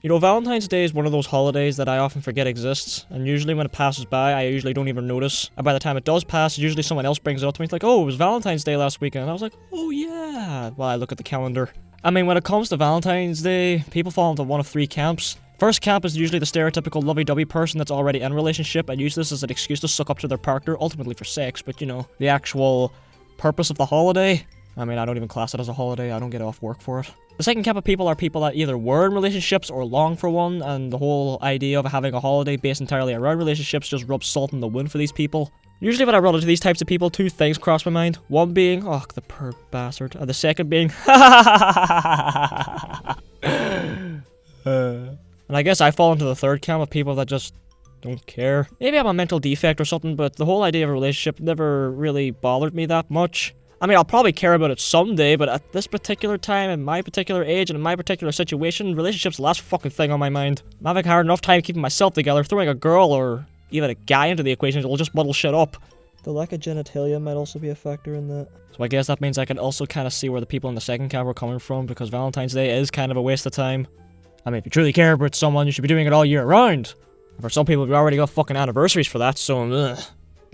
You know, Valentine's Day is one of those holidays that I often forget exists, and usually when it passes by, I usually don't even notice. And by the time it does pass, usually someone else brings it up to me. It's like, oh, it was Valentine's Day last weekend. And I was like, oh yeah. Well, I look at the calendar. I mean, when it comes to Valentine's Day, people fall into one of three camps. First camp is usually the stereotypical lovey-dovey person that's already in a relationship and use this as an excuse to suck up to their partner, ultimately for sex, but you know, the actual purpose of the holiday. I mean, I don't even class it as a holiday, I don't get off work for it. The second camp of people are people that either were in relationships or long for one, and the whole idea of having a holiday based entirely around relationships just rubs salt in the wound for these people. Usually when I run into these types of people, two things cross my mind. One being, oh, the poor bastard, and the second being, and I guess I fall into the third camp of people that just don't care. Maybe I'm a mental defect or something, but the whole idea of a relationship never really bothered me that much. I mean, I'll probably care about it someday, but at this particular time, in my particular age, and in my particular situation, relationships the last fucking thing on my mind. I'm having a hard enough time keeping myself together, throwing a girl or even a guy into the equation will just muddle shit up. The lack of genitalia might also be a factor in that. So I guess that means I can also kind of see where the people in the second camp are coming from, because Valentine's Day is kind of a waste of time. I mean, if you truly care about someone, you should be doing it all year round. And for some people, we already got fucking anniversaries for that, so ugh.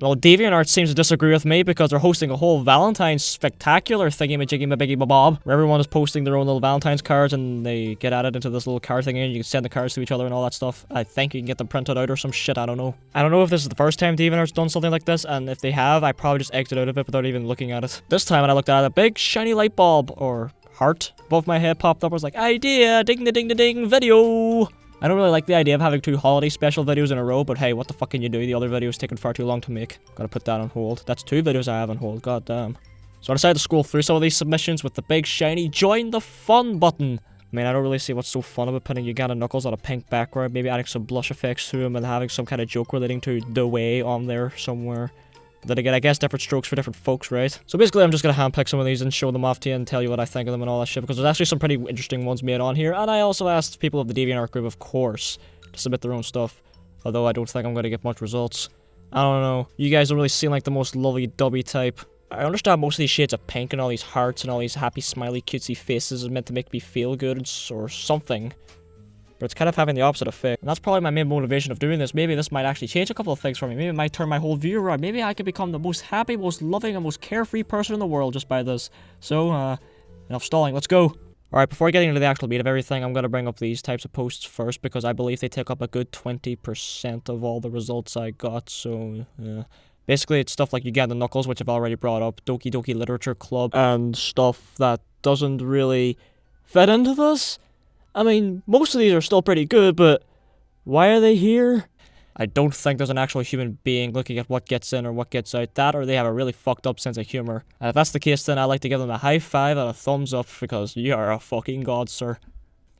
Well, DeviantART seems to disagree with me because they're hosting a whole Valentine's spectacular thingy-majiggy-mabiggy-mabob, where everyone is posting their own little Valentine's cards and they get added into this little card thingy and you can send the cards to each other and all that stuff. I think you can get them printed out or some shit, I don't know. I don't know if this is the first time DeviantART's done something like this, and if they have, I probably just exit out of it without even looking at it. This time when I looked at it, a big shiny light bulb, or heart, above my head popped up. I was like, idea, ding-da-ding-da-ding, video! I don't really like the idea of having two holiday special videos in a row, but hey, what the fuck can you do? The other video is taking far too long to make. Gotta put that on hold. That's two videos I have on hold, god damn. So I decided to scroll through some of these submissions with the big shiny join the fun button. I mean, I don't really see what's so fun about putting Uganda Knuckles on a pink background, maybe adding some blush effects to him and having some kind of joke relating to the way on there somewhere. But then again, I guess different strokes for different folks, right? So basically, I'm just gonna handpick some of these and show them off to you and tell you what I think of them and all that shit, because there's actually some pretty interesting ones made on here, and I also asked people of the DeviantArt group, of course, to submit their own stuff, although I don't think I'm gonna get much results. I don't know, you guys don't really seem like the most lovey-dovey type. I understand most of these shades of pink and all these hearts and all these happy, smiley, cutesy faces is meant to make me feel good or something. But it's kind of having the opposite effect. And that's probably my main motivation of doing this. Maybe this might actually change a couple of things for me. Maybe it might turn my whole view around. Maybe I could become the most happy, most loving, and most carefree person in the world just by this. So, enough stalling. Let's go. Alright, before getting into the actual meat of everything, I'm going to bring up these types of posts first, because I believe they take up a good 20% of all the results I got, so, yeah. Basically, it's stuff like Uganda Knuckles, which I've already brought up, Doki Doki Literature Club, and stuff that doesn't really fit into this. I mean, most of these are still pretty good, but why are they here? I don't think there's an actual human being looking at what gets in or what gets out. That, or they have a really fucked up sense of humor. And if that's the case, then I'd like to give them a high five and a thumbs up, because you are a fucking god, sir.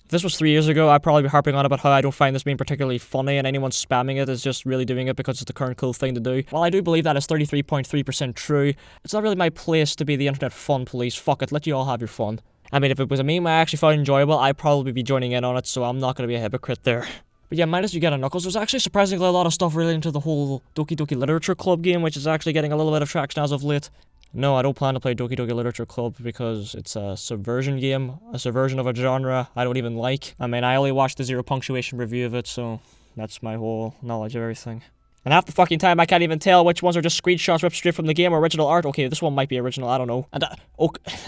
If this was 3 years ago, I'd probably be harping on about how I don't find this being particularly funny, and anyone spamming it is just really doing it because it's the current cool thing to do. While I do believe that is 33.3% true, it's not really my place to be the internet fun police. Fuck it, let you all have your fun. I mean, if it was a meme I actually found enjoyable, I'd probably be joining in on it, so I'm not going to be a hypocrite there. But yeah, minus Uganda Knuckles, there's actually surprisingly a lot of stuff relating to the whole Doki Doki Literature Club game, which is actually getting a little bit of traction as of late. No, I don't plan to play Doki Doki Literature Club because it's a subversion game, a subversion of a genre I don't even like. I mean, I only watched the zero punctuation review of it, so that's my whole knowledge of everything. And half the fucking time I can't even tell which ones are just screenshots ripped straight from the game or original art. Okay, this one might be original, I don't know. And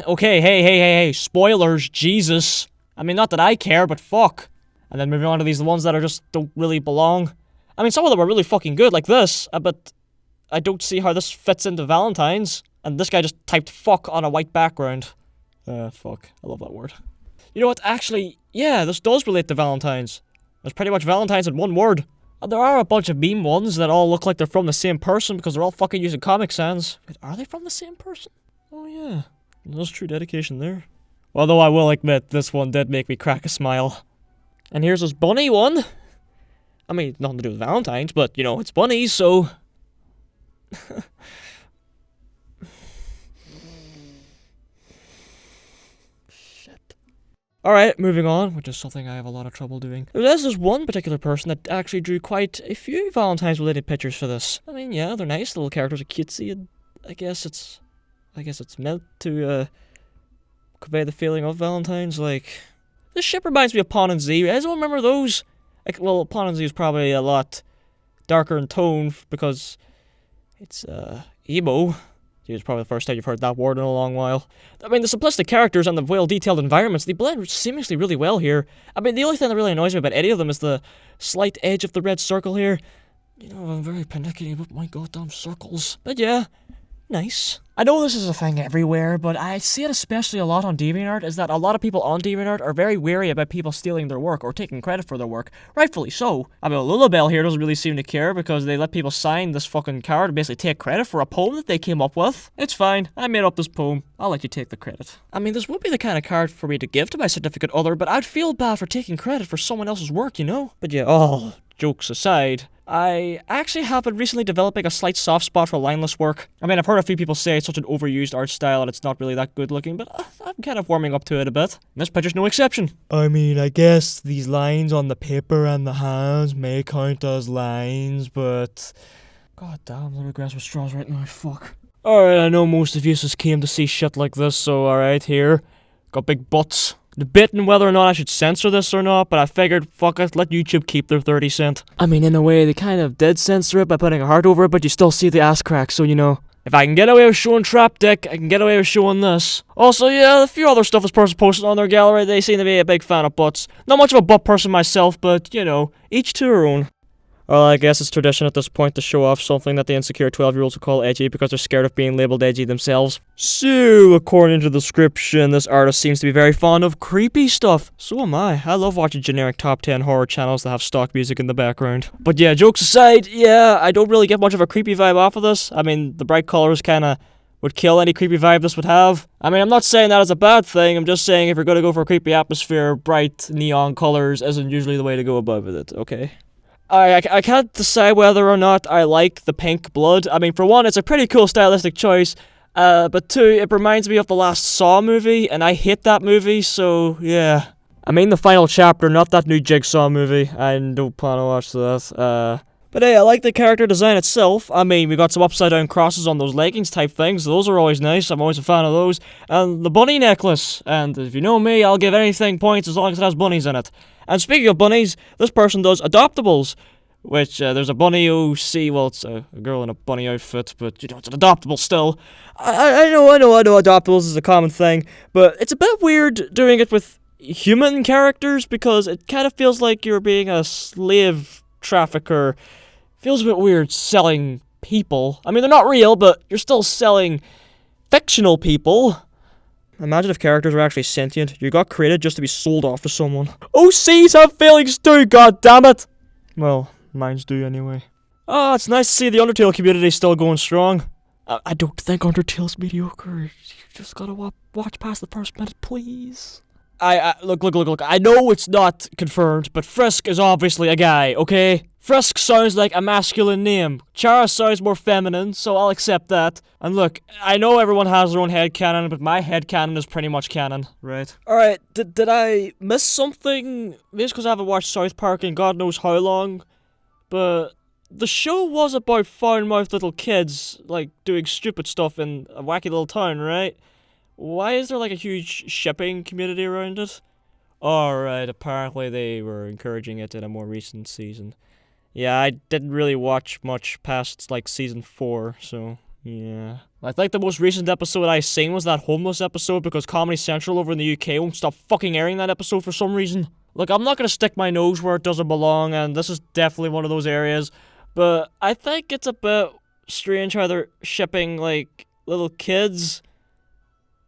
okay, hey, spoilers, Jesus. I mean, not that I care, but fuck. And then moving on to these ones that are just don't really belong. I mean, some of them are really fucking good, like this, but I don't see how this fits into Valentine's. And this guy just typed fuck on a white background. Fuck. I love that word. You know what, actually, yeah, this does relate to Valentine's. There's pretty much Valentine's in one word. There are a bunch of meme ones that all look like they're from the same person because they're all fucking using Comic Sans. Wait, are they from the same person? Oh yeah, there's true dedication there. Although I will admit, this one did make me crack a smile. And here's this bunny one. I mean, nothing to do with Valentine's, but, you know, it's bunnies, so... Alright, moving on, which is something I have a lot of trouble doing. There's this one particular person that actually drew quite a few Valentine's-related pictures for this. I mean, yeah, they're nice, the little characters are cutesy, and I guess it's meant to, convey the feeling of Valentine's, like... This ship reminds me of Pawn and Z. Anyone remember those? Like, well, Pawn and Z is probably a lot darker in tone because it's, emo. It's probably the first time you've heard that word in a long while. I mean, the simplistic characters and the well-detailed environments, they blend seamlessly really well here. I mean, the only thing that really annoys me about any of them is the slight edge of the red circle here. You know, I'm very panicky about my goddamn circles. But yeah, nice. I know this is a thing everywhere, but I see it especially a lot on DeviantArt, is that a lot of people on DeviantArt are very wary about people stealing their work or taking credit for their work. Rightfully so. I mean, Lulabelle here doesn't really seem to care because they let people sign this fucking card and basically take credit for a poem that they came up with. It's fine. I made up this poem. I'll let you take the credit. I mean, this would be the kind of card for me to give to my significant other, but I'd feel bad for taking credit for someone else's work, you know? But yeah, all jokes aside, I actually have been recently developing a slight soft spot for lineless work. I mean, I've heard a few people say it's such an overused art style and it's not really that good looking, but I'm kind of warming up to it a bit. This picture's no exception. I mean, I guess these lines on the paper and the hands may count as lines, but... God damn, let me grasp with straws right now, fuck. Alright, I know most of you just came to see shit like this, so alright, here. Got big butts. Debating whether or not I should censor this or not, but I figured, fuck it, let YouTube keep their 30 cent. I mean, in a way, they kind of did censor it by putting a heart over it, but you still see the ass crack, so you know. If I can get away with showing trap dick, I can get away with showing this. Also, yeah, a few other stuff this person posted on their gallery, they seem to be a big fan of butts. Not much of a butt person myself, but, you know, each to their own. Well, I guess it's tradition at this point to show off something that the insecure 12-year-olds will call edgy because they're scared of being labelled edgy themselves. So, according to the description, this artist seems to be very fond of creepy stuff. So am I. I love watching generic top 10 horror channels that have stock music in the background. But yeah, jokes aside, yeah, I don't really get much of a creepy vibe off of this. I mean, the bright colours kinda would kill any creepy vibe this would have. I mean, I'm not saying that as a bad thing, I'm just saying if you're gonna go for a creepy atmosphere, bright neon colours isn't usually the way to go about with it, okay? I can't decide whether or not I like the pink blood. I mean, for one, it's a pretty cool stylistic choice, but two, it reminds me of the last Saw movie, and I hate that movie, so yeah. I mean the final chapter, not that new Jigsaw movie. I don't plan to watch that. But hey, I like the character design itself. I mean, we got some upside down crosses on those leggings type things. Those are always nice. I'm always a fan of those. And the bunny necklace. And if you know me, I'll give anything points as long as it has bunnies in it. And speaking of bunnies, this person does adoptables. Which, there's a bunny OC, well, it's a girl in a bunny outfit, but, you know, it's an adoptable still. I know, adoptables is a common thing, but it's a bit weird doing it with human characters, because it kind of feels like you're being a slave trafficker. Feels a bit weird selling people. I mean, they're not real, but you're still selling fictional people. Imagine if characters were actually sentient. You got created just to be sold off to someone. OCs have feelings too, goddammit! Well, mines do anyway. Oh, it's nice to see the Undertale community still going strong. I don't think Undertale's mediocre. You just gotta watch past the first minute, please. Look. I know it's not confirmed, but Frisk is obviously a guy, okay? Frisk sounds like a masculine name. Chara sounds more feminine, so I'll accept that. And look, I know everyone has their own headcanon, but my headcanon is pretty much canon, right? Alright, did I miss something? Maybe it's because I haven't watched South Park in God knows how long, but the show was about foul-mouthed little kids, like, doing stupid stuff in a wacky little town, right? Why is there, like, a huge shipping community around it? Alright, apparently they were encouraging it in a more recent season. Yeah, I didn't really watch much past, like, season 4, so, yeah. I think the most recent episode I seen was that homeless episode because Comedy Central over in the UK won't stop fucking airing that episode for some reason. Look, I'm not gonna stick my nose where it doesn't belong, and this is definitely one of those areas, but I think it's a bit strange how they're shipping, like, little kids.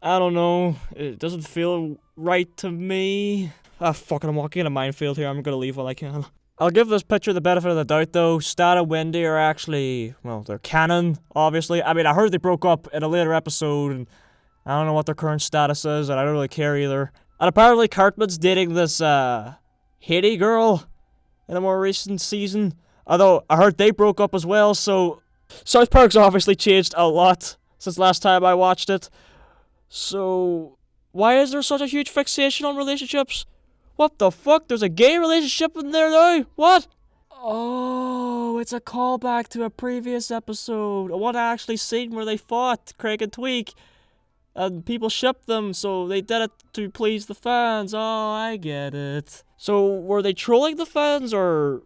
I don't know, it doesn't feel right to me. Ah, fuck it, I'm walking in a minefield here, I'm gonna leave while I can. I'll give this picture the benefit of the doubt, though. Stat and Wendy are actually, well, they're canon, obviously. I mean, I heard they broke up in a later episode, and I don't know what their current status is, and I don't really care either. And apparently Cartman's dating this, Haiti girl in a more recent season. Although, I heard they broke up as well, so South Park's obviously changed a lot since last time I watched it. So, why is there such a huge fixation on relationships? What the fuck? There's a gay relationship in there now? What? Oh, it's a callback to a previous episode. One I actually seen where they fought, Craig and Tweak. And people shipped them, so they did it to please the fans. Oh, I get it. So, were they trolling the fans, or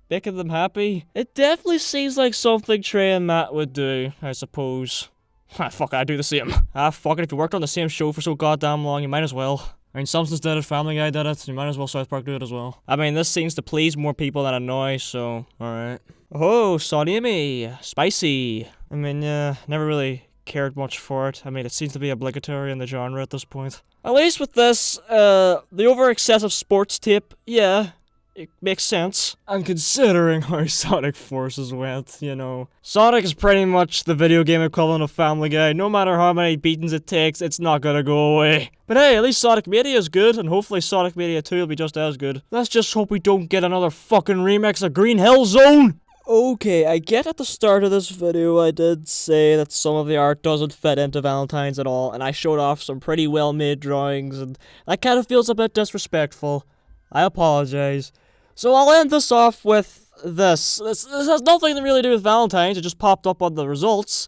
making them happy? It definitely seems like something Trey and Matt would do, I suppose. Ah, fuck it, I do the same. Ah, fuck it, if you worked on the same show for so goddamn long, you might as well. I mean, Simpsons did it, Family Guy did it, you might as well South Park do it as well. I mean, this seems to please more people than annoy, so, alright. Oh, salami, spicy. I mean, yeah, never really cared much for it. I mean, it seems to be obligatory in the genre at this point. At least with this, the over-excessive sports tape, yeah, it makes sense. And considering how Sonic Forces went, you know. Sonic is pretty much the video game equivalent of Family Guy. No matter how many beatings it takes, it's not gonna go away. But hey, at least Sonic Mania is good, and hopefully Sonic Mania 2 will be just as good. Let's just hope we don't get another fucking remix of Green Hill Zone! Okay, I get at the start of this video I did say that some of the art doesn't fit into Valentine's at all, and I showed off some pretty well-made drawings, and that kind of feels a bit disrespectful. I apologize. So I'll end this off with this. This has nothing to really do with Valentine's, it just popped up on the results,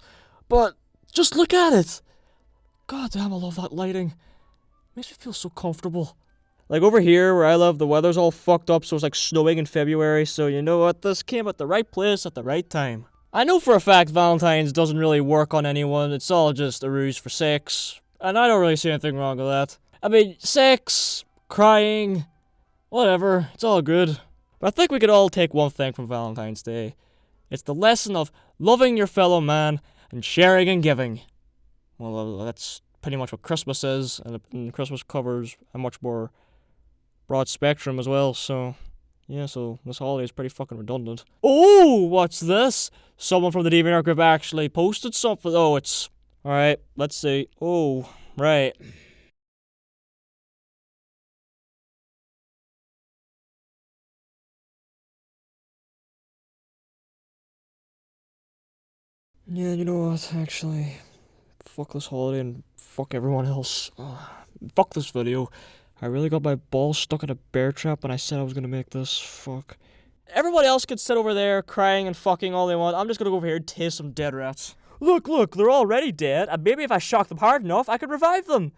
but just look at it! God damn, I love that lighting. Makes me feel so comfortable. Like over here where I live, the weather's all fucked up, so it's like snowing in February, so you know what, this came at the right place at the right time. I know for a fact Valentine's doesn't really work on anyone, it's all just a ruse for sex, and I don't really see anything wrong with that. I mean, sex, crying, whatever, it's all good. But I think we could all take one thing from Valentine's Day. It's the lesson of loving your fellow man and sharing and giving. Well, that's pretty much what Christmas is, and Christmas covers a much more broad spectrum as well, so yeah, so this holiday is pretty fucking redundant. Oh, what's this? Someone from the DeviantART group actually posted something. Oh, it's... Alright, let's see. Oh, right. Yeah, you know what, actually, fuck this holiday and fuck everyone else. Fuck this video. I really got my balls stuck in a bear trap when I said I was gonna make this. Fuck. Everybody else can sit over there crying and fucking all they want. I'm just gonna go over here and taste some dead rats. Look, they're already dead, and maybe if I shock them hard enough, I could revive them.